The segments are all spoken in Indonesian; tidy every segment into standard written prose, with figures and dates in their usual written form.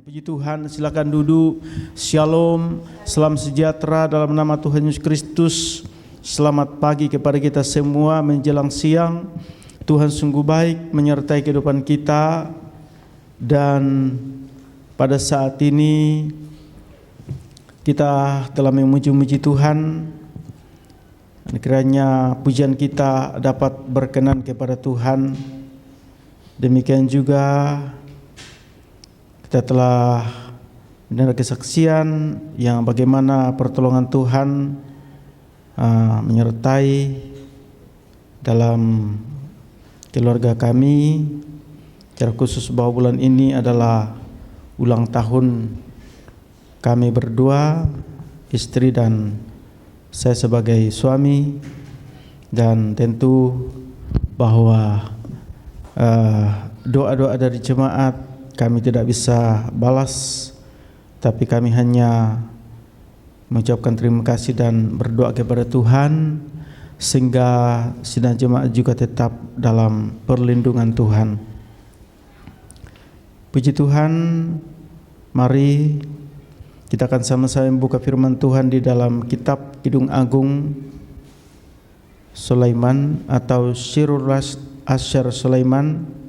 Puji Tuhan, silakan duduk. Shalom, salam sejahtera dalam nama Tuhan Yesus Kristus. Selamat pagi kepada kita semua menjelang siang. Tuhan sungguh baik menyertai kehidupan kita. Dan pada saat ini kita telah memuji-muji Tuhan. Kiranya pujian kita dapat berkenan kepada Tuhan. Demikian juga kita telah mendengar kesaksian yang bagaimana pertolongan Tuhan menyertai dalam keluarga kami. Secara khusus bahwa bulan ini adalah ulang tahun kami berdua, istri dan saya sebagai suami, dan tentu bahwa doa-doa dari jemaat kami tidak bisa balas, tapi kami hanya mengucapkan terima kasih dan berdoa kepada Tuhan sehingga sidang jemaat juga tetap dalam perlindungan Tuhan. Puji Tuhan, mari kita akan sama-sama membuka firman Tuhan di dalam kitab Kidung Agung Sulaiman atau Sirul Asyar Sulaiman.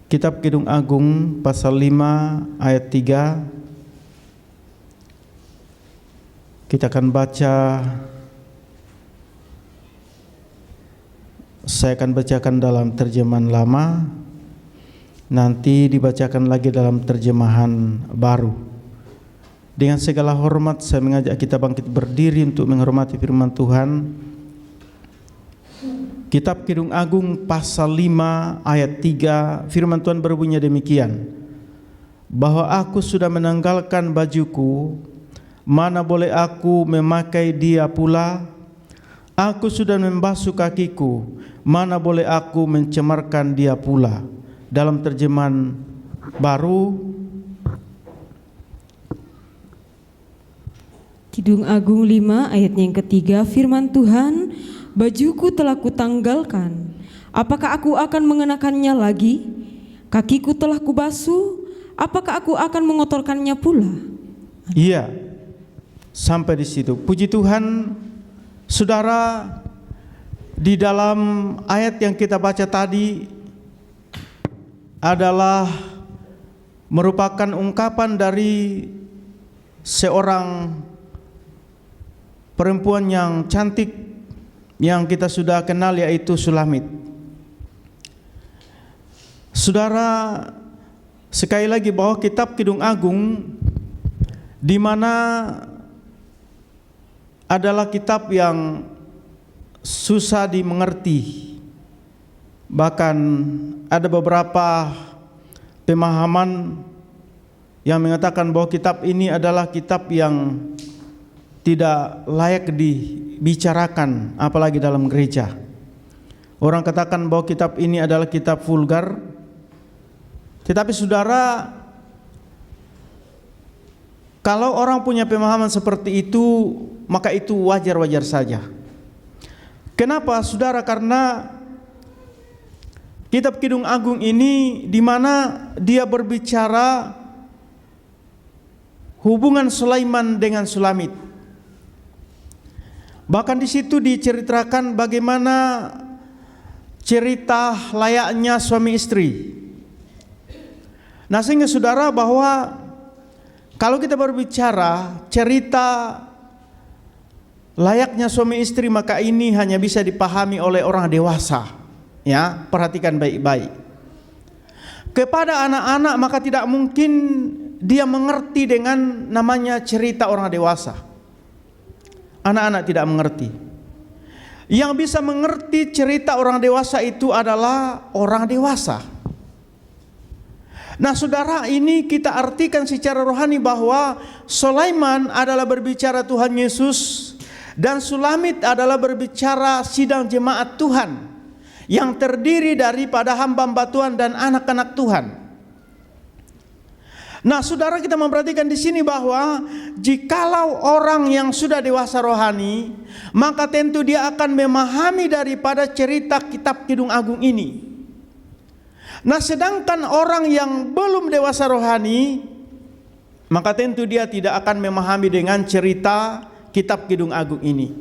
Kitab Kidung Agung pasal 5 ayat 3. Kita akan baca. Saya akan bacakan dalam terjemahan lama, nanti dibacakan lagi dalam terjemahan baru. Dengan segala hormat saya mengajak kita bangkit berdiri untuk menghormati firman Tuhan. Kitab Kidung Agung pasal 5 ayat 3, firman Tuhan berbunyi demikian: bahwa aku sudah menanggalkan bajuku, mana boleh aku memakai dia pula? Aku sudah membasuh kakiku, mana boleh aku mencemarkan dia pula? Dalam terjemahan baru, Kidung Agung 5 ayatnya yang ketiga, firman Tuhan, bajuku telah kutanggalkan, apakah aku akan mengenakannya lagi? Kakiku telah kubasuh, apakah aku akan mengotorkannya pula? Iya, sampai di situ. Puji Tuhan, saudara, di dalam ayat yang kita baca tadi adalah merupakan ungkapan dari seorang perempuan yang cantik yang kita sudah kenal, yaitu Sulamit. Saudara, sekali lagi bahwa kitab Kidung Agung di mana adalah kitab yang susah dimengerti. Bahkan ada beberapa pemahaman yang mengatakan bahwa kitab ini adalah kitab yang tidak layak dibicarakan apalagi dalam gereja. Orang katakan bahwa kitab ini adalah kitab vulgar. Tetapi saudara, kalau orang punya pemahaman seperti itu, maka itu wajar-wajar saja. Kenapa saudara? Karena kitab Kidung Agung ini di mana dia berbicara hubungan Sulaiman dengan Sulamit. Bahkan di situ diceritakan bagaimana cerita layaknya suami istri. Nah, sehingga saudara, bahwa kalau kita berbicara cerita layaknya suami istri, maka ini hanya bisa dipahami oleh orang dewasa. Ya, perhatikan baik-baik. Kepada anak-anak maka tidak mungkin dia mengerti dengan namanya cerita orang dewasa. Anak-anak tidak mengerti. Yang bisa mengerti cerita orang dewasa itu adalah orang dewasa. Nah saudara, ini kita artikan secara rohani bahwa Sulaiman adalah berbicara Tuhan Yesus, dan Sulamit adalah berbicara sidang jemaat Tuhan yang terdiri daripada hamba-hamba Tuhan dan anak-anak Tuhan. Nah, saudara, kita memperhatikan di sini bahwa jikalau orang yang sudah dewasa rohani, maka tentu dia akan memahami daripada cerita kitab Kidung Agung ini. Nah, sedangkan orang yang belum dewasa rohani, maka tentu dia tidak akan memahami dengan cerita kitab Kidung Agung ini.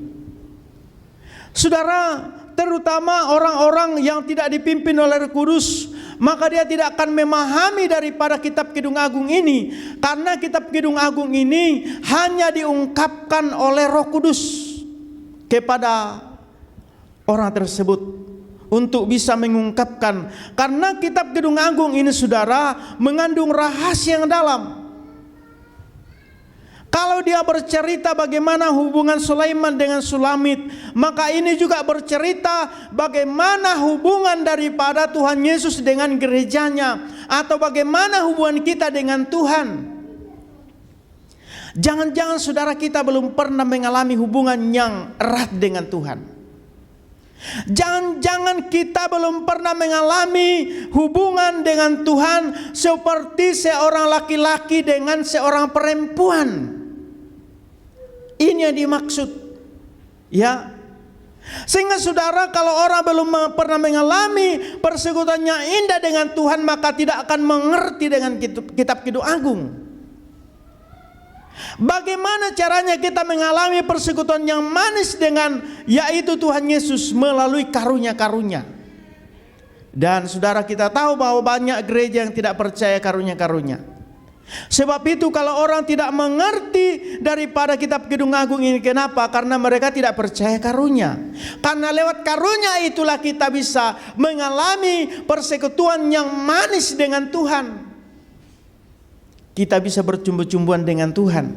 Saudara, terutama orang-orang yang tidak dipimpin oleh Roh Kudus, maka dia tidak akan memahami daripada kitab Kidung Agung ini, karena kitab Kidung Agung ini hanya diungkapkan oleh Roh Kudus kepada orang tersebut untuk bisa mengungkapkan. Karena kitab Kidung Agung ini, saudara, mengandung rahasia yang dalam. Kalau dia bercerita bagaimana hubungan Sulaiman dengan Sulamit, maka ini juga bercerita bagaimana hubungan daripada Tuhan Yesus dengan gerejanya, atau bagaimana hubungan kita dengan Tuhan. Jangan-jangan saudara kita belum pernah mengalami hubungan yang erat dengan Tuhan. Jangan-jangan kita belum pernah mengalami hubungan dengan Tuhan seperti seorang laki-laki dengan seorang perempuan. Ini yang dimaksud, ya. Sehingga saudara, kalau orang belum pernah mengalami persekutuan yang indah dengan Tuhan, maka tidak akan mengerti dengan kitab Kidung Agung. Bagaimana caranya kita mengalami persekutuan yang manis dengan, yaitu Tuhan Yesus melalui karunia-karunia. Dan saudara, kita tahu bahwa banyak gereja yang tidak percaya karunia-karunia. Sebab itu kalau orang tidak mengerti daripada kitab Kidung Agung ini, kenapa? Karena mereka tidak percaya karunia. Karena lewat karunia itulah kita bisa mengalami persekutuan yang manis dengan Tuhan. Kita bisa bercumbu-cumbuan dengan Tuhan,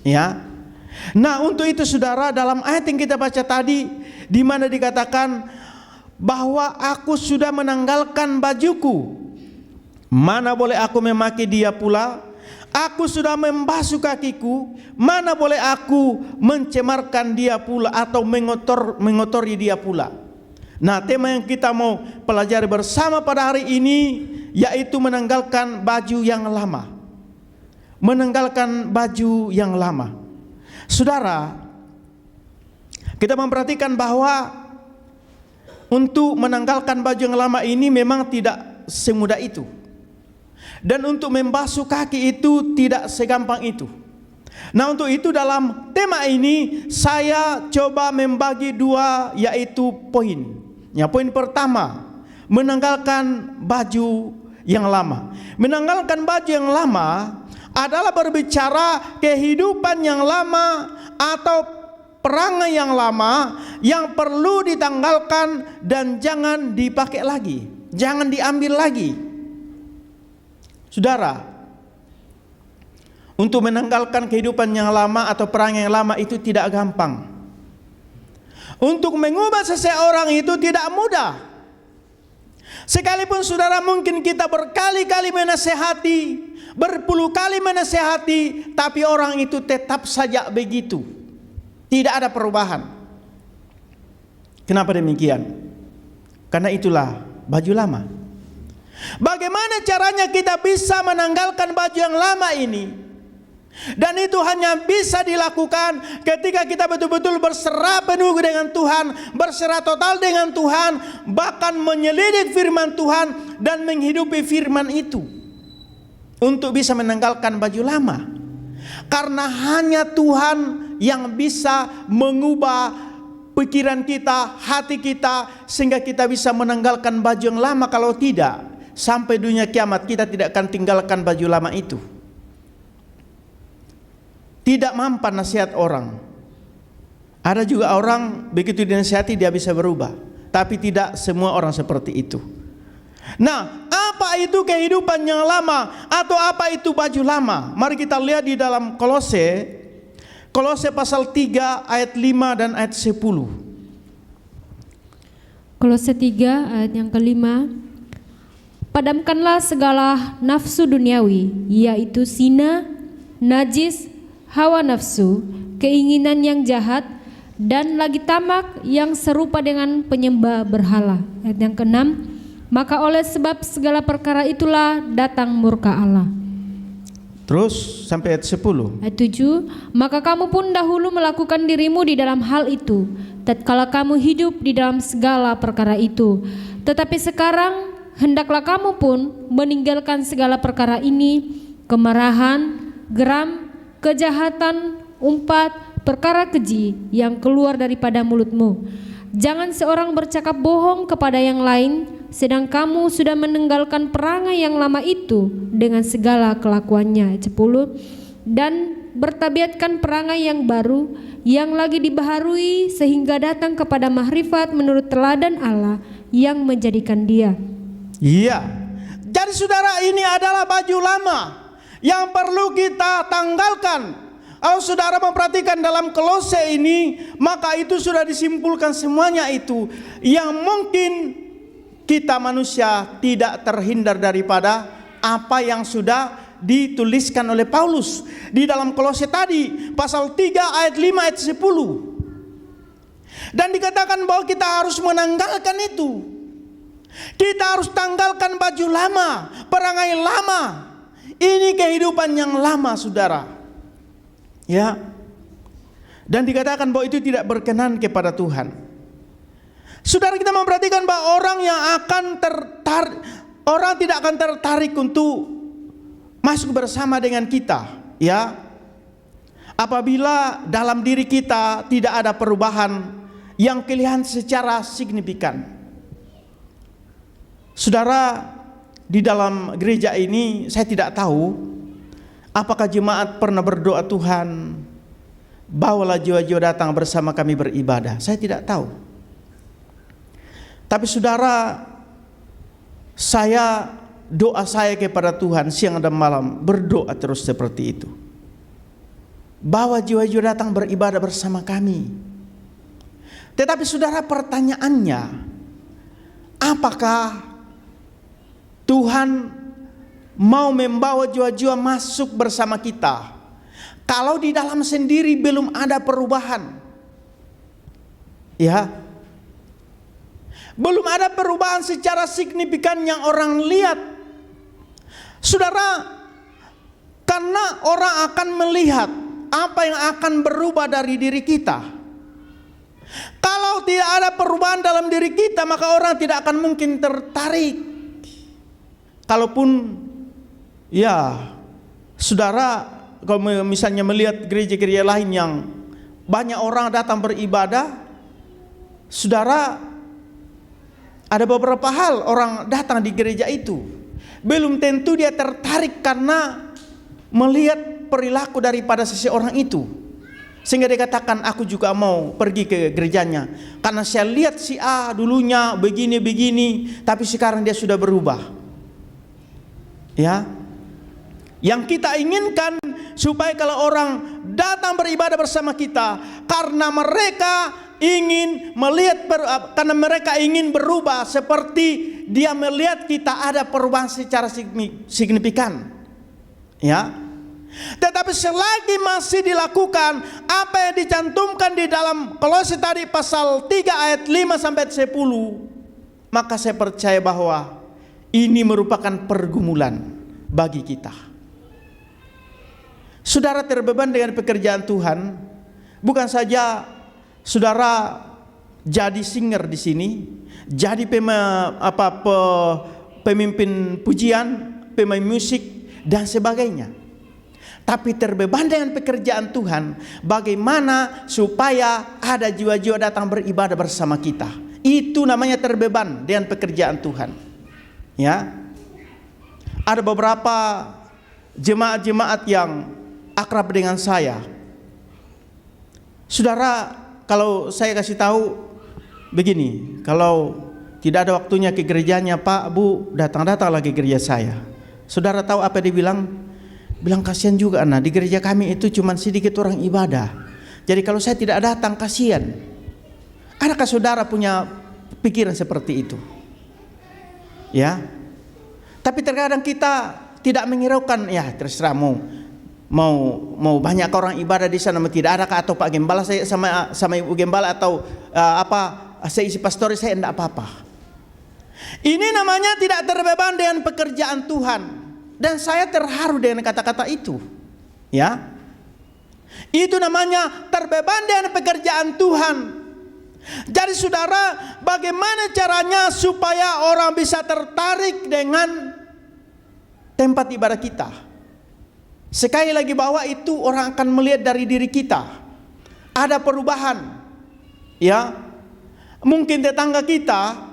ya. Nah, untuk itu saudara, dalam ayat yang kita baca tadi, di mana dikatakan bahwa aku sudah menanggalkan bajuku, mana boleh aku memaki dia pula? Aku sudah membasuh kakiku, mana boleh aku mencemarkan dia pula atau mengotori dia pula? Nah, tema yang kita mau pelajari bersama pada hari ini yaitu menanggalkan baju yang lama. Menanggalkan baju yang lama. Saudara, kita memperhatikan bahwa untuk menanggalkan baju yang lama ini memang tidak semudah itu. Dan untuk membasuh kaki itu tidak segampang itu. Nah, untuk itu dalam tema ini saya coba membagi dua, yaitu poin. Ya, poin pertama, menanggalkan baju yang lama. Menanggalkan baju yang lama adalah berbicara kehidupan yang lama atau perangai yang lama yang perlu ditanggalkan dan jangan dipakai lagi, jangan diambil lagi. Saudara, untuk menanggalkan kehidupan yang lama atau perangai yang lama itu tidak gampang. Untuk mengubah seseorang itu tidak mudah. Sekalipun saudara mungkin kita berkali-kali menasehati, berpuluh kali menasehati, tapi orang itu tetap saja begitu. Tidak ada perubahan. Kenapa demikian? Karena itulah baju lama. Bagaimana caranya kita bisa menanggalkan baju yang lama ini? Dan itu hanya bisa dilakukan ketika kita betul-betul berserah penuh dengan Tuhan, berserah total dengan Tuhan, bahkan menyelidik firman Tuhan dan menghidupi firman itu untuk bisa menanggalkan baju lama. Karena hanya Tuhan yang bisa mengubah pikiran kita, hati kita, sehingga kita bisa menanggalkan baju yang lama. Kalau tidak, sampai dunia kiamat kita tidak akan tinggalkan baju lama itu. Tidak mempan nasihat orang. Ada juga orang begitu dinasihati dia bisa berubah, tapi tidak semua orang seperti itu. Nah, apa itu kehidupan yang lama atau apa itu baju lama? Mari kita lihat di dalam Kolose pasal 3 ayat 5 dan ayat 10. Kolose 3 ayat yang kelima. Padamkanlah segala nafsu duniawi, yaitu zina, najis, hawa nafsu, keinginan yang jahat, dan lagi tamak yang serupa dengan penyembah berhala. Ayat yang keenam, maka oleh sebab segala perkara itulah datang murka Allah. Terus sampai ayat 10. Ayat 7, maka kamu pun dahulu melakukan dirimu di dalam hal itu, tatkala kamu hidup di dalam segala perkara itu. Tetapi sekarang hendaklah kamu pun meninggalkan segala perkara ini, kemarahan, geram, kejahatan, umpat, perkara keji yang keluar daripada mulutmu. Jangan seorang bercakap bohong kepada yang lain, sedang kamu sudah meninggalkan perangai yang lama itu dengan segala kelakuannya. 10. Dan bertabiatkan perangai yang baru, yang lagi dibaharui sehingga datang kepada mahrifat menurut teladan Allah yang menjadikan dia. Iya. Jadi saudara, ini adalah baju lama yang perlu kita tanggalkan. Kalau saudara memperhatikan dalam Kolose ini, maka itu sudah disimpulkan semuanya itu yang mungkin kita manusia tidak terhindar daripada apa yang sudah dituliskan oleh Paulus di dalam Kolose tadi pasal 3 ayat 5 ayat 10. Dan dikatakan bahwa kita harus menanggalkan itu. Kita harus tanggalkan baju lama, perangai lama. Ini kehidupan yang lama, saudara. Ya. Dan dikatakan bahwa itu tidak berkenan kepada Tuhan. Saudara, kita memperhatikan bahwa orang yang akan orang tidak akan tertarik untuk masuk bersama dengan kita, ya. Apabila dalam diri kita tidak ada perubahan yang kelihatan secara signifikan. Saudara, di dalam gereja ini saya tidak tahu apakah jemaat pernah berdoa, Tuhan, bawalah jiwa-jiwa datang bersama kami beribadah. Saya tidak tahu. Tapi saudara, doa saya kepada Tuhan siang dan malam, berdoa terus seperti itu. Bawa jiwa-jiwa datang beribadah bersama kami. Tetapi saudara, pertanyaannya, apakah Tuhan mau membawa jiwa-jiwa masuk bersama kita kalau di dalam sendiri belum ada perubahan? Ya, belum ada perubahan secara signifikan yang orang lihat. Saudara, karena orang akan melihat apa yang akan berubah dari diri kita. Kalau tidak ada perubahan dalam diri kita, maka orang tidak akan mungkin tertarik. Kalaupun, ya, saudara, kalau misalnya melihat gereja-gereja lain yang banyak orang datang beribadah, saudara, ada beberapa hal orang datang di gereja itu, belum tentu dia tertarik karena melihat perilaku daripada seseorang itu, sehingga dia katakan, aku juga mau pergi ke gerejanya karena saya lihat si A dulunya begini-begini, tapi sekarang dia sudah berubah. Ya, yang kita inginkan supaya kalau orang datang beribadah bersama kita karena mereka ingin melihat, karena mereka ingin berubah seperti dia melihat kita ada perubahan secara signifikan. Ya, tetapi selagi masih dilakukan apa yang dicantumkan di dalam Kolose tadi pasal 3 ayat 5 sampai 10, maka saya percaya bahwa ini merupakan pergumulan bagi kita. Saudara terbeban dengan pekerjaan Tuhan, bukan saja saudara jadi singer di sini, jadi pemimpin pujian, pemain musik dan sebagainya. Tapi terbeban dengan pekerjaan Tuhan, bagaimana supaya ada jiwa-jiwa datang beribadah bersama kita. Itu namanya terbeban dengan pekerjaan Tuhan. Ya, ada beberapa jemaat-jemaat yang akrab dengan saya. Saudara, kalau saya kasih tahu begini, kalau tidak ada waktunya ke gerejanya, Pak, Bu, datang-datang lagi gereja saya. Saudara tahu apa dia bilang? Bilang, kasihan juga anak, di gereja kami itu cuma sedikit orang ibadah. Jadi kalau saya tidak datang, kasihan. Adakah saudara punya pikiran seperti itu? Ya, tapi terkadang kita tidak menghiraukan, ya terserah mau banyak orang ibadah di sana, tidak ada atau Pak Gembala saya sama Ibu Gembala atau saya isi pastori, saya tidak apa-apa. Ini namanya tidak terbeban dengan pekerjaan Tuhan, dan saya terharu dengan kata-kata itu. Ya, itu namanya terbeban dengan pekerjaan Tuhan. Jadi saudara, bagaimana caranya supaya orang bisa tertarik dengan tempat ibadah kita? Sekali lagi bahwa itu orang akan melihat dari diri kita. Ada perubahan. Ya. Mungkin tetangga kita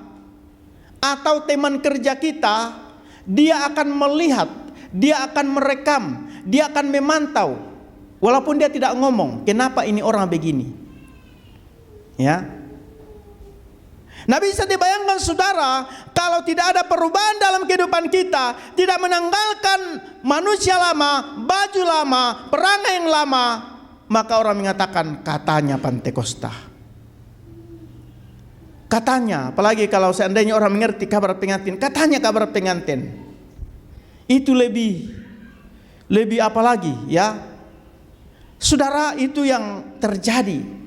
atau teman kerja kita, dia akan melihat, dia akan merekam, dia akan memantau. Walaupun dia tidak ngomong, kenapa ini orang begini? Ya. Nah, bisa dibayangkan saudara, kalau tidak ada perubahan dalam kehidupan kita, tidak menanggalkan manusia lama, baju lama, perangai yang lama, maka orang mengatakan katanya Pantekosta. Katanya, apalagi kalau seandainya orang mengerti kabar pengantin, katanya kabar pengantin. Itu lebih apa lagi ya? Saudara, itu yang terjadi.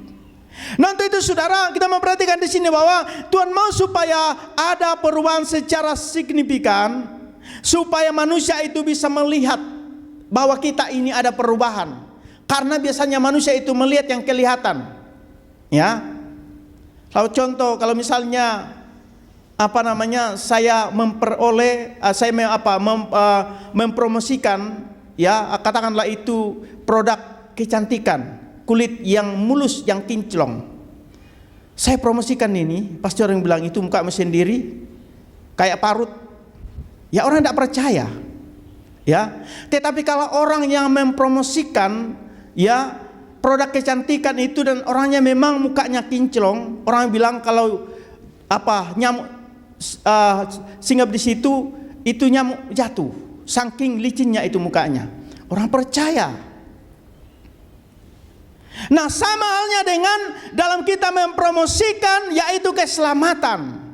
Nah, untuk itu saudara, kita memperhatikan di sini bahwa Tuhan mau supaya ada perubahan secara signifikan, supaya manusia itu bisa melihat bahwa kita ini ada perubahan. Karena biasanya manusia itu melihat yang kelihatan. Ya. Kalau contoh, kalau misalnya saya memperoleh, mempromosikan, ya, katakanlah itu produk kecantikan. Kulit yang mulus, yang kinclong. Saya promosikan ini, pasti orang bilang itu muka sendiri kayak parut. Ya, orang tidak percaya. Ya, tetapi kalau orang yang mempromosikan ya produk kecantikan itu dan orangnya memang mukanya kinclong, orang bilang kalau nyamuk singgah di situ itu nyamuk jatuh, saking licinnya itu mukanya. Orang percaya. Nah, sama halnya dengan dalam kita mempromosikan yaitu keselamatan.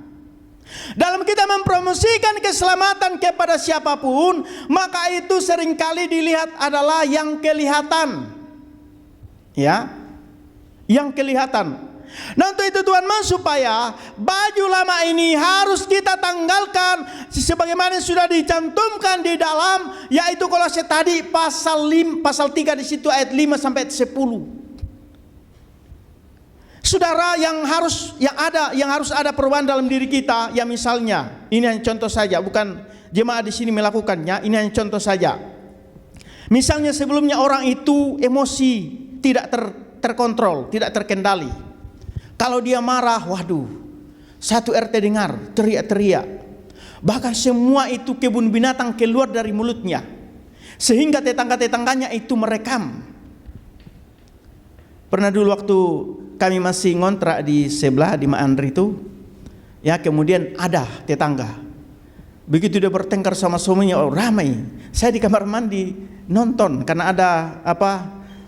Dalam kita mempromosikan keselamatan kepada siapapun, maka itu seringkali dilihat adalah yang kelihatan. Ya, yang kelihatan. Nah, untuk itu Tuhan mau supaya baju lama ini harus kita tanggalkan sebagaimana sudah dicantumkan di dalam, yaitu Kolose tadi pasal 3 di situ ayat 5 sampai 10. Saudara, yang harus ada perubahan dalam diri kita, ya misalnya, ini hanya contoh saja, bukan jemaat di sini melakukannya, ini hanya contoh saja. Misalnya sebelumnya orang itu emosi tidak terkontrol, tidak terkendali. Kalau dia marah, waduh, satu RT dengar teriak-teriak. Bahkan semua itu kebun binatang keluar dari mulutnya, sehingga tetangga-tetangganya itu merekam. Pernah dulu waktu kami masih ngontrak di sebelah di Maandri itu, ya, kemudian ada tetangga. Begitu dia bertengkar sama suaminya, oh ramai. Saya di kamar mandi nonton karena ada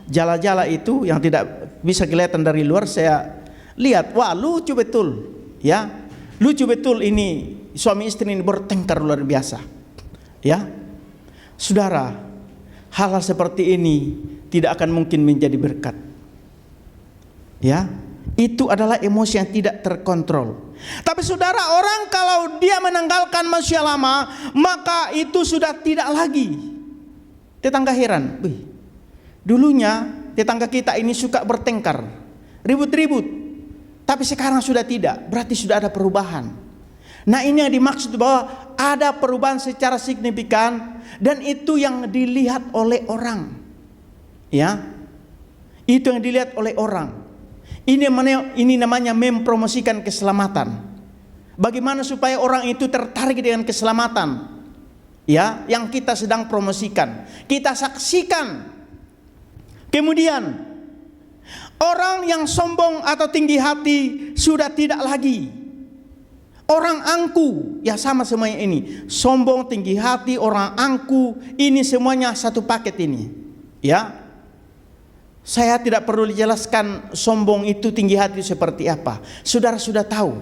jala-jala itu yang tidak bisa kelihatan dari luar. Saya lihat, wah lucu betul, ya, lucu betul ini suami istri ini bertengkar luar biasa, ya. Saudara, hal-hal seperti ini tidak akan mungkin menjadi berkat. Ya, itu adalah emosi yang tidak terkontrol. Tapi saudara, orang kalau dia menanggalkan manusia lama, maka itu sudah tidak lagi. Tetangga heran, wih, dulunya tetangga kita ini suka bertengkar, ribut-ribut, tapi sekarang sudah tidak, berarti sudah ada perubahan. Nah, ini yang dimaksud bahwa ada perubahan secara signifikan, dan itu yang dilihat oleh orang. Ya, itu yang dilihat oleh orang. Ini namanya mempromosikan keselamatan. Bagaimana supaya orang itu tertarik dengan keselamatan, ya, yang kita sedang promosikan, kita saksikan. Kemudian orang yang sombong atau tinggi hati sudah tidak lagi. Orang angku, ya sama semuanya ini. Sombong, tinggi hati, orang angku, ini semuanya satu paket ini. Ya. Saya tidak perlu dijelaskan sombong itu, tinggi hati seperti apa. Saudara sudah tahu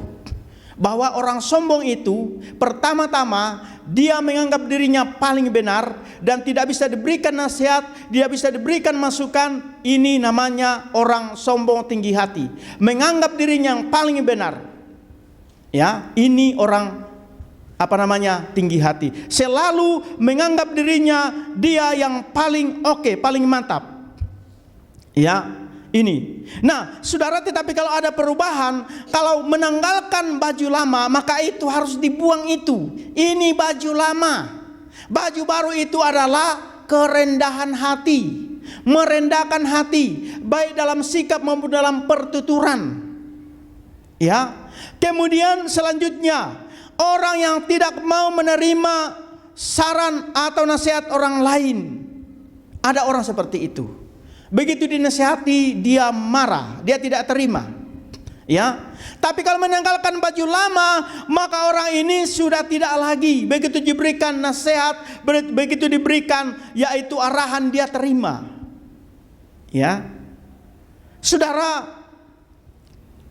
bahwa orang sombong itu pertama-tama dia menganggap dirinya paling benar dan tidak bisa diberikan nasihat, tidak bisa diberikan masukan. Ini namanya orang sombong tinggi hati, menganggap dirinya yang paling benar. Ya, ini orang tinggi hati. Selalu menganggap dirinya dia yang paling oke, paling mantap. Ya, ini. Nah, saudara, tetapi kalau ada perubahan, kalau menanggalkan baju lama, maka itu harus dibuang itu. Ini baju lama. Baju baru itu adalah kerendahan hati, merendahkan hati, baik dalam sikap maupun dalam pertuturan. Ya. Kemudian selanjutnya, orang yang tidak mau menerima saran atau nasihat orang lain. Ada orang seperti itu. Begitu dinasihati, dia marah, dia tidak terima. Ya. Tapi kalau menanggalkan baju lama, maka orang ini sudah tidak lagi. Begitu diberikan nasihat, begitu diberikan yaitu arahan, dia terima. Ya. Saudara,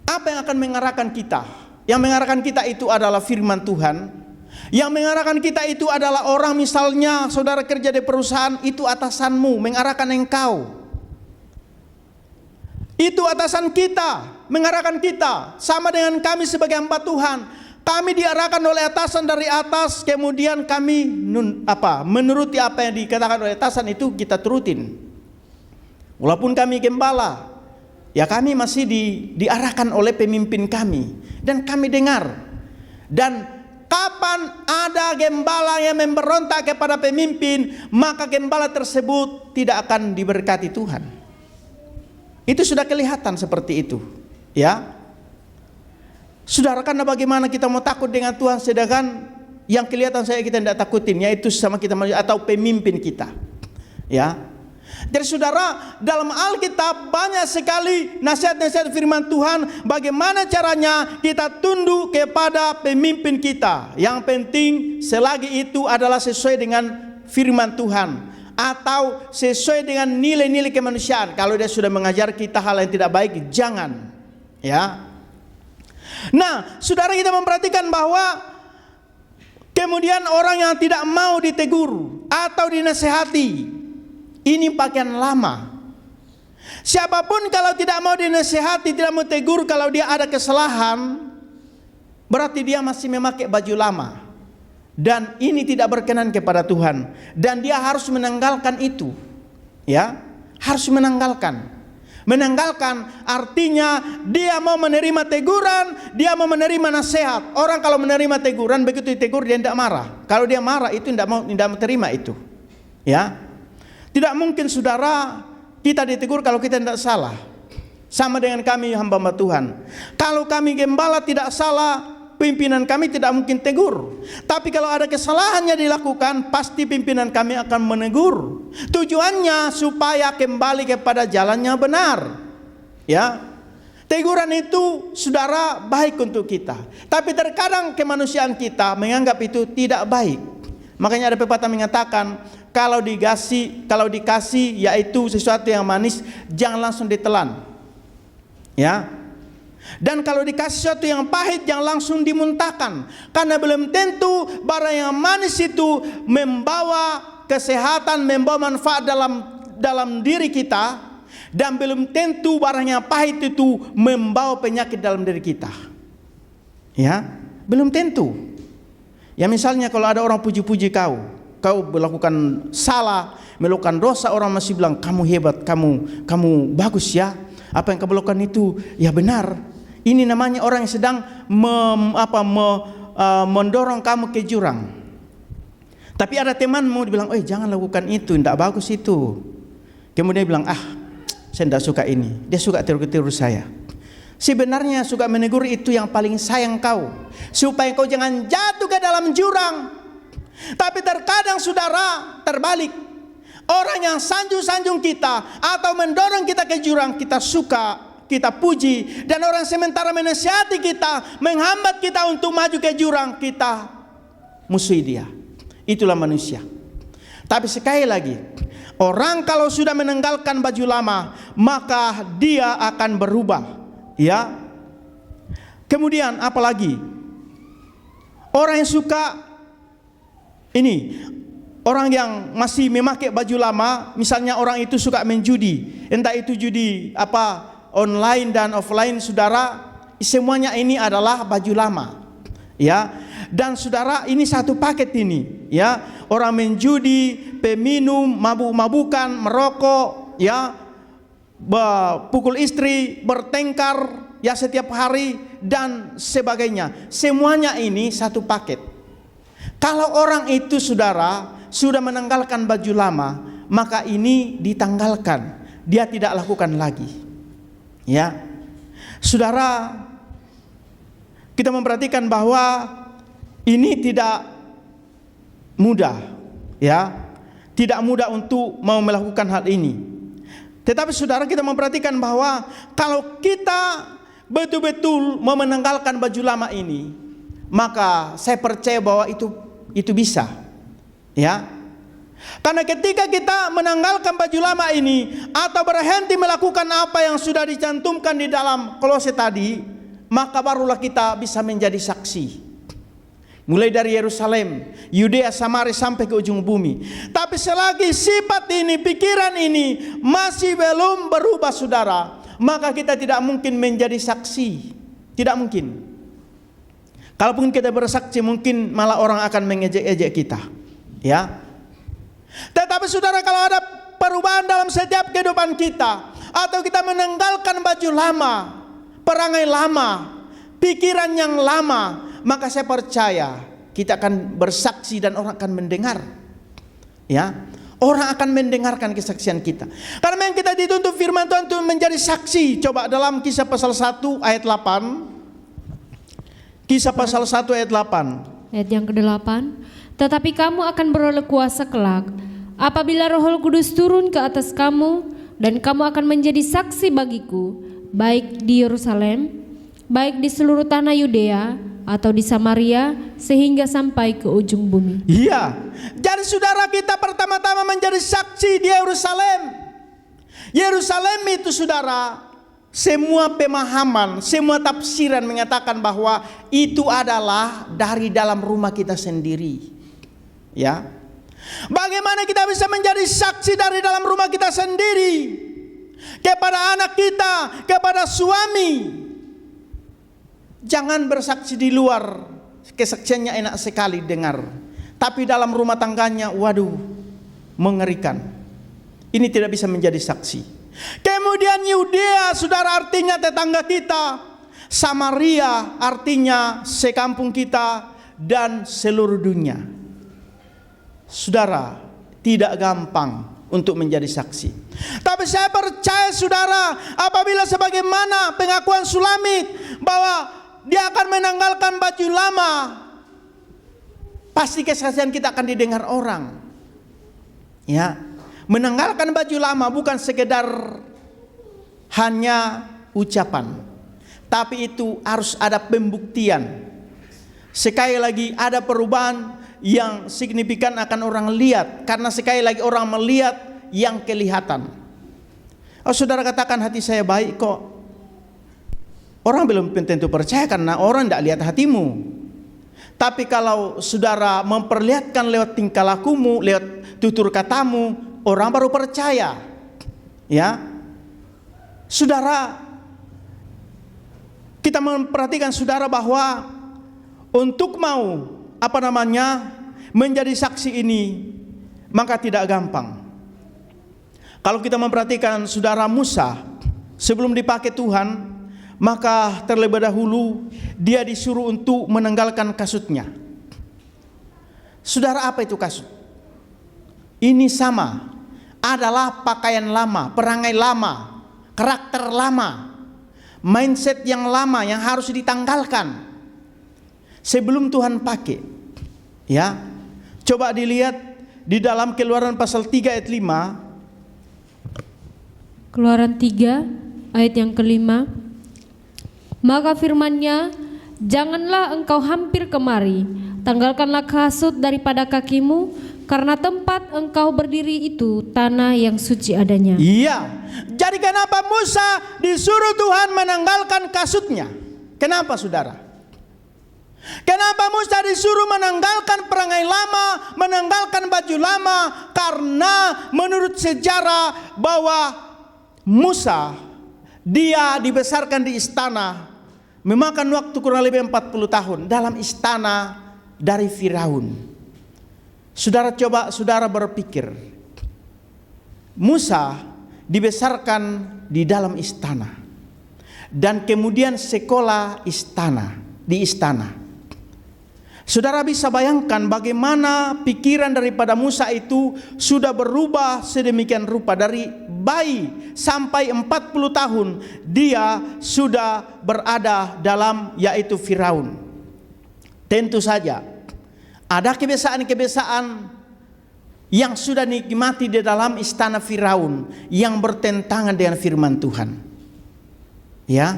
apa yang akan mengarahkan kita? Yang mengarahkan kita itu adalah firman Tuhan. Yang mengarahkan kita itu adalah orang, misalnya saudara kerja di perusahaan, itu atasanmu mengarahkan engkau. Itu atasan kita, mengarahkan kita. Sama dengan kami sebagai hamba Tuhan. Kami diarahkan oleh atasan dari atas, kemudian kami menuruti apa yang dikatakan oleh atasan itu kita turutin. Walaupun kami gembala, ya kami masih diarahkan oleh pemimpin kami. Dan kami dengar. Dan kapan ada gembala yang memberontak kepada pemimpin, maka gembala tersebut tidak akan diberkati Tuhan. Itu sudah kelihatan seperti itu, ya. Saudara, karena bagaimana kita mau takut dengan Tuhan sedangkan yang kelihatan saya kita tidak takutin, yaitu sama kita atau pemimpin kita, ya. Jadi saudara, dalam Alkitab banyak sekali nasihat-nasihat firman Tuhan, bagaimana caranya kita tunduk kepada pemimpin kita. Yang penting selagi itu adalah sesuai dengan firman Tuhan, atau sesuai dengan nilai-nilai kemanusiaan. Kalau dia sudah mengajar kita hal yang tidak baik, jangan. Ya. Nah, saudara, kita memperhatikan bahwa kemudian orang yang tidak mau ditegur atau dinasehati, ini pakaian lama. Siapapun kalau tidak mau dinasehati, tidak mau tegur kalau dia ada kesalahan, berarti dia masih memakai baju lama. Dan ini tidak berkenan kepada Tuhan. Dan dia harus menanggalkan itu. Ya, harus menanggalkan. Menanggalkan artinya dia mau menerima teguran, dia mau menerima nasihat. Orang kalau menerima teguran, begitu ditegur dia tidak marah. Kalau dia marah itu tidak mau terima itu. Ya. Tidak mungkin saudara kita ditegur kalau kita tidak salah. Sama dengan kami hamba Tuhan. Kalau kami gembala tidak salah, pimpinan kami tidak mungkin tegur. Tapi kalau ada kesalahannya dilakukan, pasti pimpinan kami akan menegur. Tujuannya supaya kembali kepada jalannya benar. Ya. Teguran itu saudara baik untuk kita. Tapi terkadang kemanusiaan kita menganggap itu tidak baik. Makanya ada pepatah mengatakan, kalau dikasih yaitu sesuatu yang manis, jangan langsung ditelan. Ya. Dan kalau dikasih sesuatu yang pahit, jangan langsung dimuntahkan. Karena belum tentu barang yang manis itu membawa kesehatan, membawa manfaat dalam diri kita. Dan belum tentu barang yang pahit itu membawa penyakit dalam diri kita. Ya, belum tentu. Ya misalnya kalau ada orang puji-puji kau melakukan salah, melakukan dosa, orang masih bilang kamu hebat, kamu bagus ya. Apa yang kau lakukan itu ya benar. Ini namanya orang yang sedang mendorong kamu ke jurang. Tapi ada temanmu dibilang, jangan lakukan itu, tidak bagus itu. Kemudian dia bilang, saya tidak suka ini. Dia suka tiru-tiru saya. Sebenarnya suka menegur itu yang paling sayang kau, supaya kau jangan jatuh ke dalam jurang. Tapi terkadang saudara terbalik. Orang yang sanjung-sanjung kita atau mendorong kita ke jurang, kita suka, kita puji. Dan orang sementara menasihati kita, menghambat kita untuk maju ke jurang, kita musuhi dia. Itulah manusia. Tapi sekali lagi, orang kalau sudah menanggalkan baju lama, maka dia akan berubah. Ya. Kemudian apalagi? Orang yang suka orang yang masih memakai baju lama, misalnya orang itu suka menjudi, entah itu judi online dan offline, saudara, semuanya ini adalah baju lama. Ya. Dan saudara, ini satu paket ini, ya. Orang menjudi, peminum, mabuk-mabukan, merokok, ya. pukul istri, bertengkar ya setiap hari dan sebagainya. Semuanya ini satu paket. Kalau orang itu saudara sudah menanggalkan baju lama, maka ini ditanggalkan, dia tidak lakukan lagi. Ya, saudara, kita memperhatikan bahwa ini tidak mudah, ya, tidak mudah untuk mau melakukan hal ini. Tetapi saudara, kita memperhatikan bahwa kalau kita betul-betul mau menanggalkan baju lama ini, maka saya percaya bahwa itu bisa, ya. Karena ketika kita menanggalkan baju lama ini atau berhenti melakukan apa yang sudah dicantumkan di dalam Kolose tadi, maka barulah kita bisa menjadi saksi. Mulai dari Yerusalem, Yudea, Samaria sampai ke ujung bumi. Tapi selagi sifat ini, pikiran ini masih belum berubah saudara, maka kita tidak mungkin menjadi saksi. Tidak mungkin. Kalaupun kita bersaksi, mungkin malah orang akan mengejek-ejek kita, ya. Tetapi saudara, kalau ada perubahan dalam setiap kehidupan kita, atau kita menanggalkan baju lama, perangai lama, pikiran yang lama, maka saya percaya kita akan bersaksi dan orang akan mendengar, ya. Orang akan mendengarkan kesaksian kita. Karena yang kita dituntut firman Tuhan untuk menjadi saksi. Coba dalam Kisah pasal 1 ayat 8. Kisah pasal 1 ayat 8. Ayat yang ke-8. Tetapi kamu akan beroleh kuasa kelak apabila Roh Kudus turun ke atas kamu, dan kamu akan menjadi saksi bagiku, baik di Yerusalem, baik di seluruh tanah Yudea atau di Samaria, sehingga sampai ke ujung bumi. Iya. Jadi saudara, kita pertama-tama menjadi saksi di Yerusalem. Yerusalem itu saudara, semua pemahaman, semua tafsiran mengatakan bahwa itu adalah dari dalam rumah kita sendiri. Ya. Bagaimana kita bisa menjadi saksi dari dalam rumah kita sendiri kepada anak kita, kepada suami? Jangan bersaksi di luar, kesaksiannya enak sekali dengar, tapi dalam rumah tangganya, waduh, mengerikan. Ini tidak bisa menjadi saksi. Kemudian Yudea, saudara, artinya tetangga kita. Samaria artinya sekampung kita dan seluruh dunia. Saudara, tidak gampang untuk menjadi saksi. Tapi saya percaya saudara, apabila sebagaimana pengakuan Sulamit bahwa dia akan menanggalkan baju lama, pasti kesaksian kita akan didengar orang. Ya, menanggalkan baju lama bukan sekedar hanya ucapan, tapi itu harus ada pembuktian. Sekali lagi, ada perubahan yang signifikan akan orang lihat, karena sekali lagi orang melihat yang kelihatan. Oh, saudara katakan hati saya baik kok. Orang belum tentu percaya karena orang tidak lihat hatimu. Tapi kalau saudara memperlihatkan lewat tingkah lakumu, lewat tutur katamu, orang baru percaya. Ya, saudara, kita memperhatikan saudara bahwa untuk mau menjadi saksi ini, maka tidak gampang. Kalau kita memperhatikan saudara, Musa sebelum dipakai Tuhan, maka terlebih dahulu dia disuruh untuk menanggalkan kasutnya. Saudara, apa itu kasut? Ini sama, adalah pakaian lama, perangai lama, karakter lama, mindset yang lama yang harus ditanggalkan sebelum Tuhan pakai. Ya, coba dilihat di dalam Keluaran pasal 3 ayat 5. Keluaran 3 ayat yang ke-5. Maka firman-Nya, janganlah engkau hampir kemari, tanggalkanlah kasut daripada kakimu, karena tempat engkau berdiri itu tanah yang suci adanya. Iya, jadi kenapa Musa disuruh Tuhan menanggalkan kasutnya? Kenapa saudara? Kenapa Musa disuruh menanggalkan perangai lama, menanggalkan baju lama? Karena menurut sejarah bahwa Musa, dia dibesarkan di istana, memakan waktu kurang lebih 40 tahun dalam istana dari Firaun. Saudara, coba saudara berpikir, Musa dibesarkan di dalam istana, dan kemudian sekolah di istana. Saudara bisa bayangkan bagaimana pikiran daripada Musa itu sudah berubah sedemikian rupa. Dari bayi sampai 40 tahun dia sudah berada dalam yaitu Firaun. Tentu saja ada kebiasaan-kebiasaan yang sudah nikmati di dalam istana Firaun yang bertentangan dengan firman Tuhan. Ya.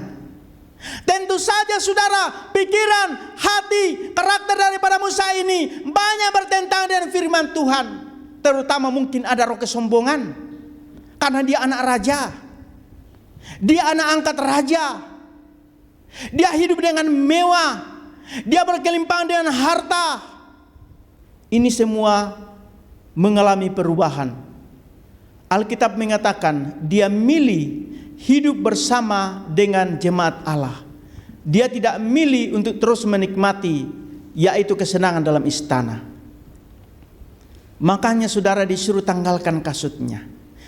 Tentu saja saudara, pikiran, hati, karakter daripada Musa ini banyak bertentangan dengan firman Tuhan. Terutama mungkin ada roh kesombongan, karena dia anak raja, dia anak angkat raja, dia hidup dengan mewah, dia berkelimpahan dengan harta. Ini semua mengalami perubahan. Alkitab mengatakan dia milih hidup bersama dengan jemaat Allah. Dia tidak milih untuk terus menikmati yaitu kesenangan dalam istana. Makanya saudara disuruh tanggalkan kasutnya.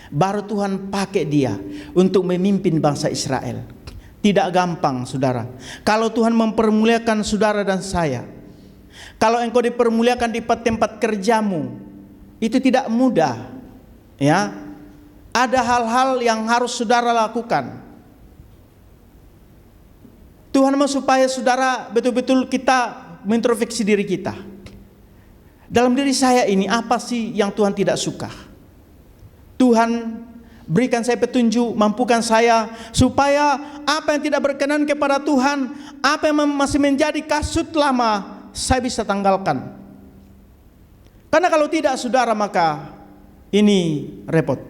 Baru Tuhan pakai dia untuk memimpin bangsa Israel. Tidak gampang saudara. Kalau Tuhan mempermuliakan saudara dan saya, kalau engkau dipermuliakan di tempat kerjamu, itu tidak mudah. Ya, ada hal-hal yang harus saudara lakukan. Tuhan mau supaya saudara betul-betul kita mengintrospeksi diri kita. Dalam diri saya ini apa sih yang Tuhan tidak suka? Tuhan berikan saya petunjuk, mampukan saya supaya apa yang tidak berkenan kepada Tuhan, apa yang masih menjadi kasut lama, saya bisa tanggalkan. Karena kalau tidak saudara, maka ini repot.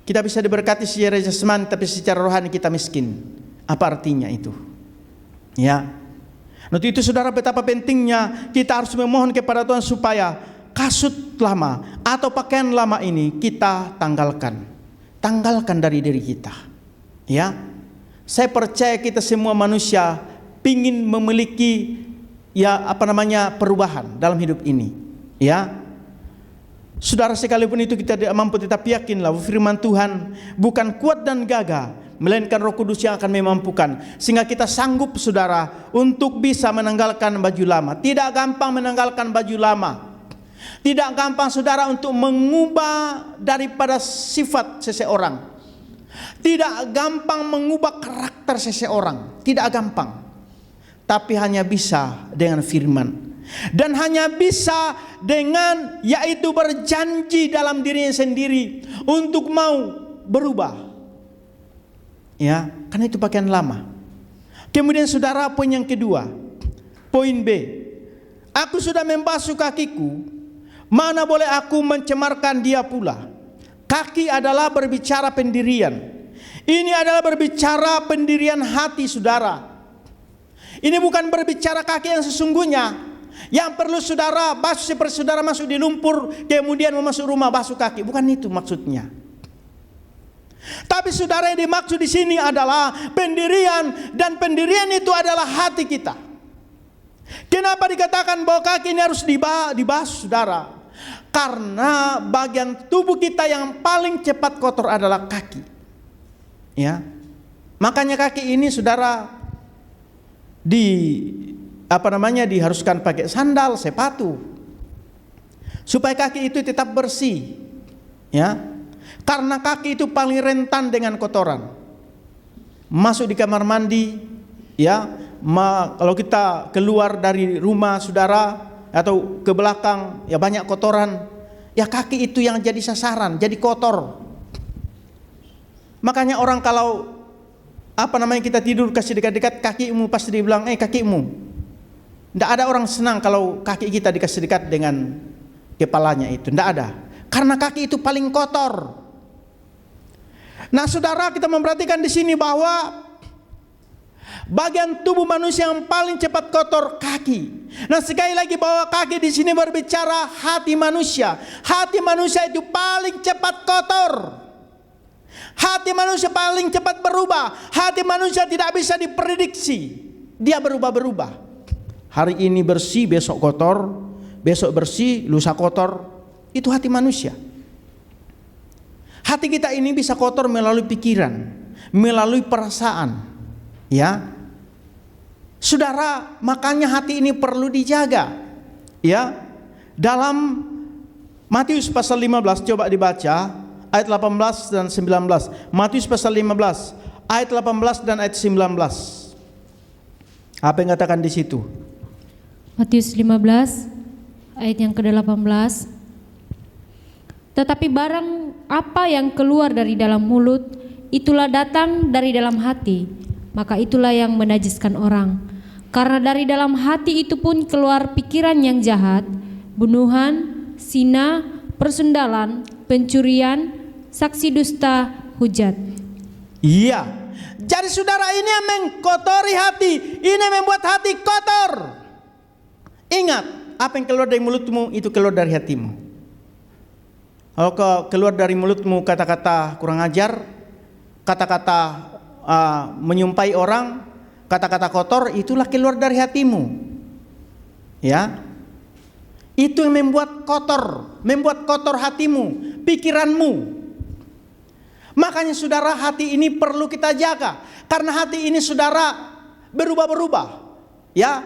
Kita bisa diberkati secara jasmani, tapi secara rohani kita miskin. Apa artinya itu? Ya. Untuk itu saudara, betapa pentingnya kita harus memohon kepada Tuhan supaya kasut lama atau pakaian lama ini kita tanggalkan. Tanggalkan dari diri kita. Ya. Saya percaya kita semua manusia pingin memiliki perubahan dalam hidup ini. Ya. Saudara, sekalipun itu kita tidak mampu, tetap yakinlah firman Tuhan bukan kuat dan gagah, melainkan Roh Kudus yang akan memampukan, sehingga kita sanggup saudara untuk bisa menanggalkan baju lama. Tidak gampang menanggalkan baju lama. Tidak gampang saudara untuk mengubah daripada sifat seseorang. Tidak gampang mengubah karakter seseorang. Tidak gampang. Tapi hanya bisa dengan firman. Dan hanya bisa dengan yaitu berjanji dalam dirinya sendiri untuk mau berubah. Ya, karena itu pakaian lama. Kemudian saudara, poin yang kedua, poin B. Aku sudah membasuh kakiku, mana boleh aku mencemarkan dia pula. Kaki adalah berbicara pendirian. Ini adalah berbicara pendirian hati saudara. Ini bukan berbicara kaki yang sesungguhnya. Yang perlu saudara basuh seperti saudara masuk di lumpur, kemudian masuk rumah basuh kaki. Bukan itu maksudnya. Tapi saudara, yang dimaksud di sini adalah pendirian, dan pendirian itu adalah hati kita. Kenapa dikatakan bahwa kaki ini harus dibasuh saudara? Karena bagian tubuh kita yang paling cepat kotor adalah kaki. Ya. Makanya kaki ini saudara diharuskan pakai sandal, sepatu, supaya kaki itu tetap bersih. Ya. Karena kaki itu paling rentan dengan kotoran. Masuk di kamar mandi, ya, kalau kita keluar dari rumah saudara atau ke belakang, ya banyak kotoran, ya kaki itu yang jadi sasaran, jadi kotor. Makanya orang kalau kita tidur kasih dekat-dekat kakimu, pasti dibilang kakimu. Tidak ada orang senang kalau kaki kita dikasih dekat dengan kepalanya itu. Tidak ada. Karena kaki itu paling kotor. Nah saudara, kita memperhatikan di sini bahwa bagian tubuh manusia yang paling cepat kotor kaki. Nah sekali lagi bahwa kaki di sini berbicara hati manusia. Hati manusia itu paling cepat kotor. Hati manusia paling cepat berubah. Hati manusia tidak bisa diprediksi. Dia berubah-berubah. Hari ini bersih, besok kotor, besok bersih, lusa kotor. Itu hati manusia. Hati kita ini bisa kotor melalui pikiran, melalui perasaan. Ya, saudara, makanya hati ini perlu dijaga. Ya, dalam Matius pasal 15, coba dibaca ayat 18 dan 19. Matius pasal 15 ayat 18 dan ayat 19. Apa yang katakan di situ? Matius 15 ayat yang ke-18. Tetapi barang apa yang keluar dari dalam mulut, itulah datang dari dalam hati, maka itulah yang menajiskan orang. Karena dari dalam hati itu pun keluar pikiran yang jahat, bunuhan, zina, persundalan, pencurian, saksi dusta, hujat. Iya. Jadi saudara, ini yang mengkotori hati, ini yang membuat hati kotor. Ingat, apa yang keluar dari mulutmu itu keluar dari hatimu. Kalau keluar dari mulutmu kata-kata kurang ajar, kata-kata menyumpai orang, kata-kata kotor, itulah keluar dari hatimu. Ya, itu yang membuat kotor hatimu, pikiranmu. Makanya saudara, hati ini perlu kita jaga, karena hati ini saudara berubah-berubah. Ya,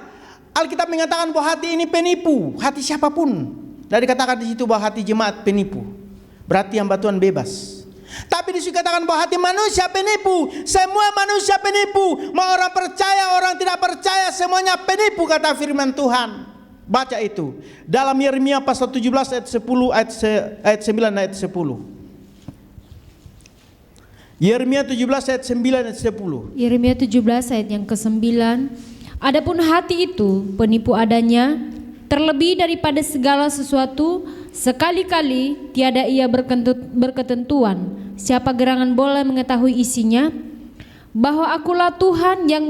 Alkitab mengatakan bahwa hati ini penipu, hati siapapun. Dan dikatakan di situ bahwa hati jemaat penipu, berarti hamba Tuhan bebas. Tapi di situ dikatakan bahwa hati manusia penipu, semua manusia penipu, mau orang percaya, orang tidak percaya, semuanya penipu, kata firman Tuhan. Baca itu dalam Yeremia pasal 17 ayat 10, ayat 9 ayat 10. Yeremia 17 ayat 9 ayat 10. Yeremia 17 ayat yang ke-9. Adapun hati itu penipu adanya, terlebih daripada segala sesuatu, sekali-kali tiada ia berketentuan. Siapa gerangan boleh mengetahui isinya? Bahwa akulah Tuhan yang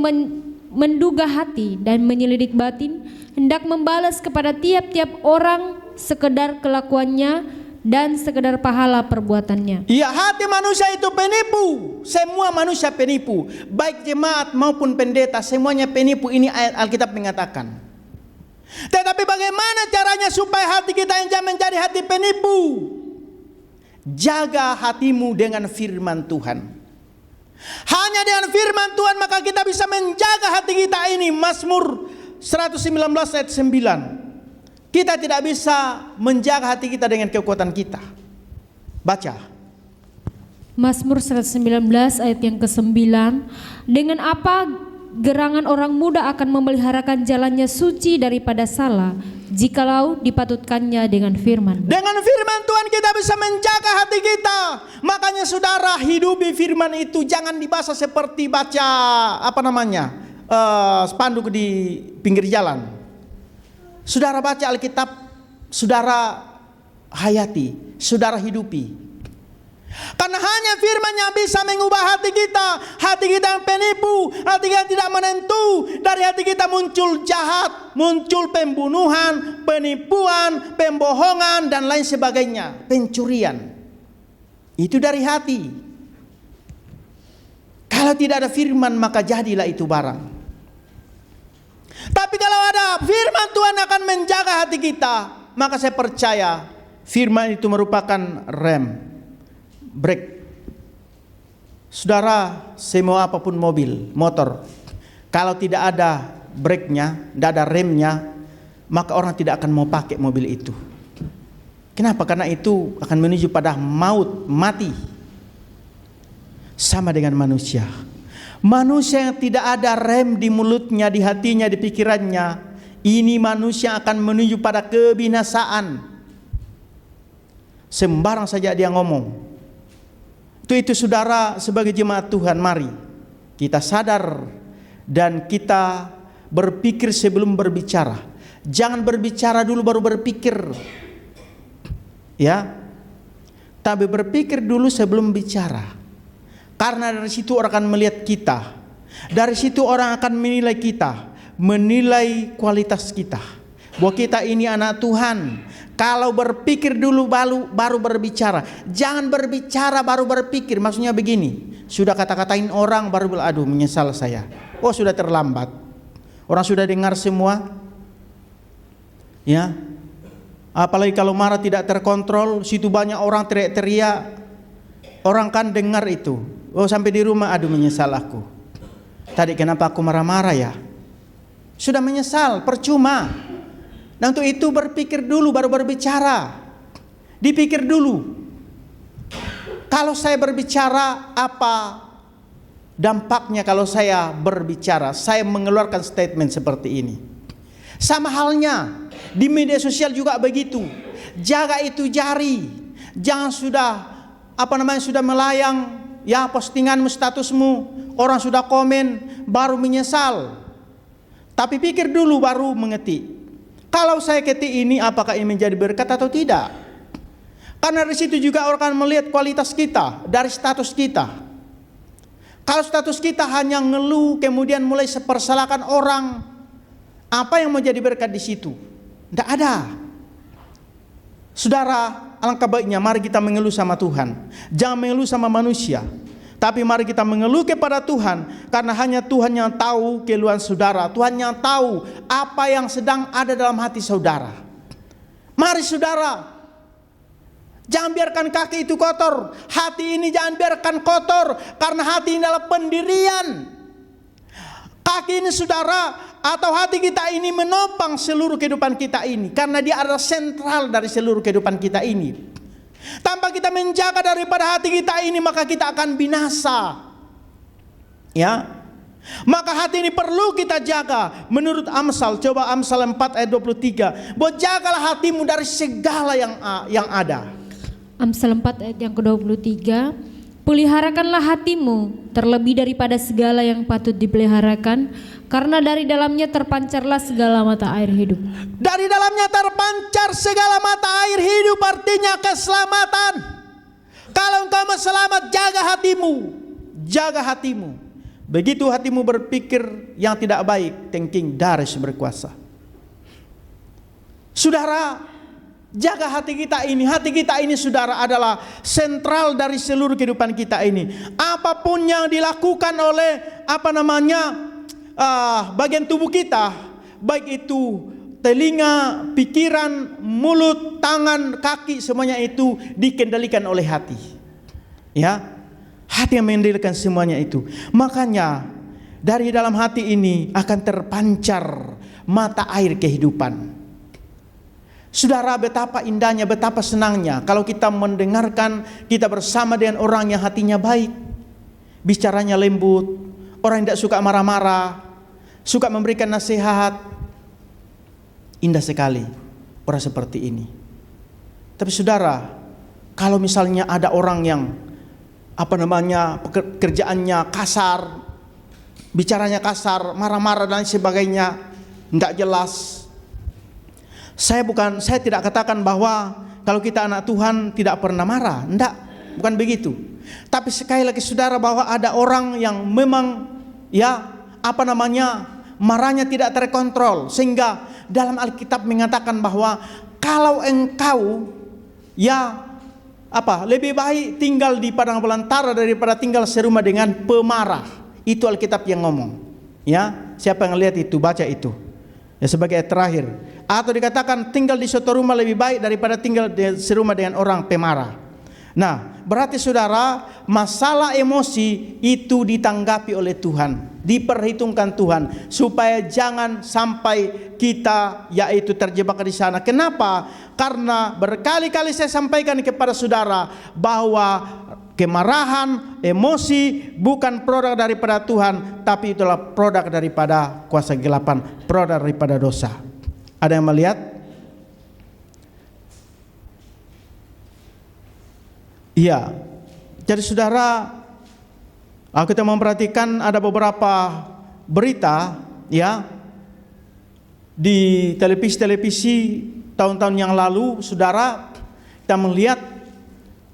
menduga hati dan menyelidik batin, hendak membalas kepada tiap-tiap orang sekedar kelakuannya dan sekedar pahala perbuatannya. Iya, hati manusia itu penipu. Semua manusia penipu, baik jemaat maupun pendeta, semuanya penipu. Ini ayat Alkitab mengatakan. Tetapi bagaimana caranya supaya hati kita yang jangan menjadi hati penipu? Jaga hatimu dengan firman Tuhan. Hanya dengan firman Tuhan maka kita bisa menjaga hati kita ini. Mazmur 119 ayat 9. Kita tidak bisa menjaga hati kita dengan kekuatan kita. Baca. Mazmur 119 ayat yang ke-9. Dengan apa gerangan orang muda akan memeliharakan jalannya suci daripada salah, jikalau dipatutkannya dengan firman. Dengan firman Tuhan kita bisa menjaga hati kita. Makanya saudara, hidupi firman itu, jangan dibaca seperti baca spanduk di pinggir jalan. Saudara baca Alkitab, saudara hayati, saudara hidupi. Karena hanya firman yang bisa mengubah hati kita. Hati kita yang penipu, hati kita tidak menentu. Dari hati kita muncul jahat, muncul pembunuhan, penipuan, pembohongan dan lain sebagainya, pencurian. Itu dari hati. Kalau tidak ada firman maka jadilah itu barang. Tapi kalau ada firman Tuhan akan menjaga hati kita, maka saya percaya firman itu merupakan rem, brake. Saudara, semua apapun mobil, motor, kalau tidak ada brake-nya, tidak ada remnya, maka orang tidak akan mau pakai mobil itu. Kenapa? Karena itu akan menuju pada maut, mati. Sama dengan manusia. Manusia yang tidak ada rem di mulutnya, di hatinya, di pikirannya, ini manusia akan menuju pada kebinasaan. Sembarang saja dia ngomong. Itu saudara, sebagai jemaat Tuhan, mari kita sadar dan kita berpikir sebelum berbicara. Jangan berbicara dulu baru berpikir. Ya. Tapi berpikir dulu sebelum bicara. Karena dari situ orang akan melihat kita. Dari situ orang akan menilai kita, menilai kualitas kita. Bahwa kita ini anak Tuhan. Kalau berpikir dulu baru berbicara. Jangan berbicara baru berpikir. Maksudnya begini, sudah kata-katain orang baru bilang, aduh menyesal saya. Oh sudah terlambat. Orang sudah dengar semua. Ya. Apalagi kalau marah tidak terkontrol, situ banyak orang teriak-teriak. Orang kan dengar itu, oh sampai di rumah, aduh menyesal aku. Tadi kenapa aku marah-marah ya? Sudah menyesal, percuma. Nah untuk itu berpikir dulu baru berbicara. Dipikir dulu. Kalau saya berbicara, apa dampaknya kalau saya berbicara? Saya mengeluarkan statement seperti ini. Sama halnya di media sosial juga begitu. Jaga itu jari. Jangan sudah sudah melayang ya postinganmu, statusmu, orang sudah komen baru menyesal. Tapi pikir dulu baru mengetik. Kalau saya ketik ini, apakah ini menjadi berkat atau tidak? Karena dari situ juga orang akan melihat kualitas kita dari status kita. Kalau status kita hanya ngeluh kemudian mulai sepersalahkan orang, apa yang mau jadi berkat di situ? Tidak ada. Saudara, alangkah baiknya mari kita mengeluh sama Tuhan. Jangan mengeluh sama manusia. Tapi mari kita mengeluh kepada Tuhan, karena hanya Tuhan yang tahu keluhan saudara. Tuhan yang tahu apa yang sedang ada dalam hati saudara. Mari saudara, jangan biarkan kaki itu kotor. Hati ini jangan biarkan kotor, karena hati ini adalah pendirian. Kaki ini saudara, atau hati kita ini menopang seluruh kehidupan kita ini, karena dia adalah sentral dari seluruh kehidupan kita ini. Tanpa kita menjaga daripada hati kita ini, maka kita akan binasa. Ya. Maka hati ini perlu kita jaga. Menurut Amsal, coba Amsal 4 ayat 23. Bahwa jagalah hatimu dari segala yang ada. Amsal 4 ayat yang ke-23. Peliharakanlah hatimu terlebih daripada segala yang patut dipeliharakan, karena dari dalamnya terpancarlah segala mata air hidup. Dari dalamnya terpancar segala mata air hidup, artinya keselamatan. Kalau engkau mau selamat, jaga hatimu. Jaga hatimu. Begitu hatimu berpikir yang tidak baik, thinking Dares berkuasa. Saudara, jaga hati kita ini. Hati kita ini saudara adalah sentral dari seluruh kehidupan kita ini. Apapun yang dilakukan oleh bagian tubuh kita, baik itu telinga, pikiran, mulut, tangan, kaki, semuanya itu dikendalikan oleh hati. Ya, hati yang mengendalikan semuanya itu. Makanya dari dalam hati ini akan terpancar mata air kehidupan. Saudara, betapa indahnya, betapa senangnya kalau kita mendengarkan, kita bersama dengan orang yang hatinya baik, bicaranya lembut, orang yang tidak suka marah-marah, suka memberikan nasihat. Indah sekali orang seperti ini. Tapi saudara, kalau misalnya ada orang yang pekerjaannya kasar, bicaranya kasar, marah-marah dan sebagainya, tidak jelas. Saya tidak katakan bahwa kalau kita anak Tuhan tidak pernah marah, enggak, bukan begitu. Tapi sekali lagi saudara, bahwa ada orang yang memang marahnya tidak terkontrol, sehingga dalam Alkitab mengatakan bahwa kalau engkau lebih baik tinggal di padang belantara daripada tinggal serumah dengan pemarah. Itu Alkitab yang ngomong. Ya, siapa yang lihat itu, baca itu. Ya, sebagai terakhir. Atau dikatakan tinggal di suatu rumah lebih baik daripada tinggal di serumah dengan orang pemarah. Nah, berarti saudara, masalah emosi itu ditanggapi oleh Tuhan, diperhitungkan Tuhan, supaya jangan sampai kita terjebak di sana. Kenapa? Karena berkali-kali saya sampaikan kepada saudara bahwa kemarahan, emosi bukan produk daripada Tuhan, tapi itulah produk daripada kuasa kegelapan, produk daripada dosa. Ada yang melihat? Iya. Jadi saudara, kita memperhatikan ada beberapa berita di televisi tahun-tahun yang lalu, saudara, kita melihat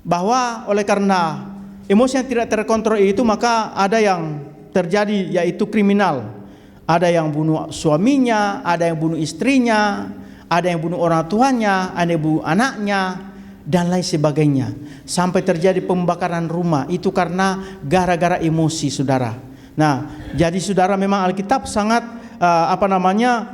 bahwa oleh karena emosi yang tidak terkontrol itu, maka ada yang terjadi, yaitu kriminal. Ada yang bunuh suaminya, ada yang bunuh istrinya, ada yang bunuh orang tuanya, ada yang bunuh anaknya, dan lain sebagainya. Sampai terjadi pembakaran rumah, itu karena gara-gara emosi, saudara. Nah, jadi saudara, memang Alkitab sangat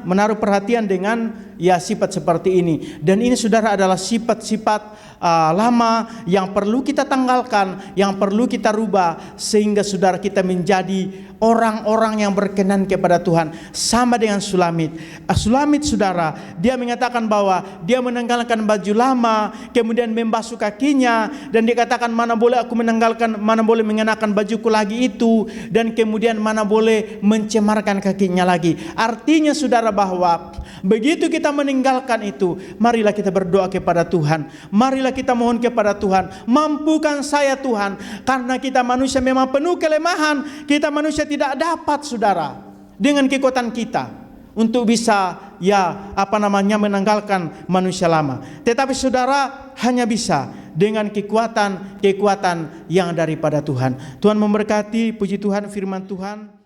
menaruh perhatian dengan ya sifat seperti ini. Dan ini saudara adalah sifat-sifat lama yang perlu kita tanggalkan, yang perlu kita rubah, sehingga saudara kita menjadi orang-orang yang berkenan kepada Tuhan. Sama dengan Sulamit. Sulamit saudara, dia mengatakan bahwa dia menanggalkan baju lama, kemudian membasuh kakinya, dan dia katakan mana boleh aku menanggalkan, mana boleh mengenakan bajuku lagi itu, dan kemudian mana boleh mencemarkan kakinya lagi. Artinya saudara bahwa begitu kita meninggalkan itu, marilah kita berdoa kepada Tuhan. Marilah kita mohon kepada Tuhan, mampukan saya Tuhan, karena kita manusia memang penuh kelemahan. Kita manusia tidak dapat saudara dengan kekuatan kita untuk bisa menanggalkan manusia lama. Tetapi saudara hanya bisa dengan kekuatan yang daripada Tuhan. Tuhan memberkati, puji Tuhan, firman Tuhan.